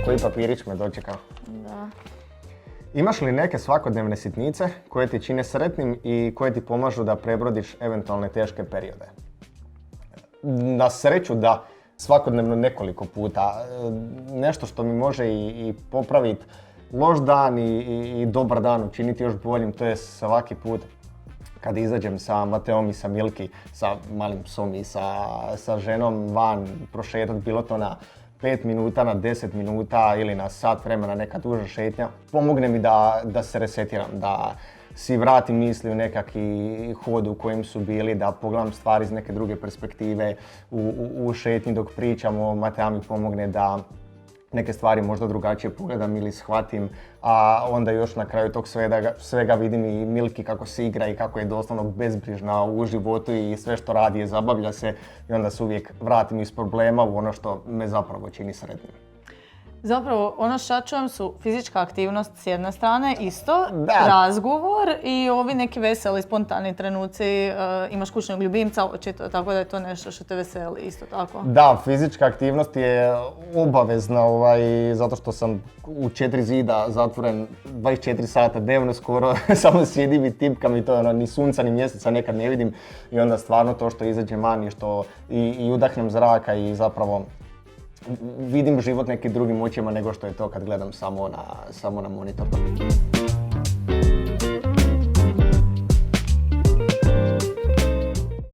Koji papirić me dočekao? Da. Imaš li neke svakodnevne sitnice koje ti čine sretnim i koje ti pomažu da prebrodiš eventualne teške periode? Na sreću da, svakodnevno nekoliko puta. Nešto što mi može i popraviti loš dan i dobar dan učiniti još boljim, to je svaki put kad izađem sa Mateom i sa Milki, sa malim psom i sa ženom van prošetati, bilo to na 5 minuta, na 10 minuta ili na sat vremena, neka duža šetnja, pomogne mi da se resetiram, da si vratim misli u nekakvi hod u kojem su bili, da pogledam stvari iz neke druge perspektive u šetnji dok pričamo. Matea mi pomogne da neke stvari možda drugačije pogledam ili shvatim, a onda još na kraju tog svega vidim i Milki kako se igra i kako je doslovno bezbrižna u životu i sve što radi je zabavlja se i onda se uvijek vratim iz problema u ono što me zapravo čini sretnim. Zapravo, ono što čujem su fizička aktivnost s jedne strane, isto, Da. razgovor i ovi neki veseli, spontani trenuci, imaš kućnog ljubimca, očito, tako da je to nešto što te veseli, isto tako. Da, fizička aktivnost je obavezna, zato što sam u 4 zida zatvoren 24 sata dnevno skoro, samo sjedim i tipkam i to ni sunca ni mjeseca nekad ne vidim i onda stvarno to što izađem van i što i udahnem zraka i zapravo vidim život nekim drugim očima nego što je to kad gledam samo na monitor.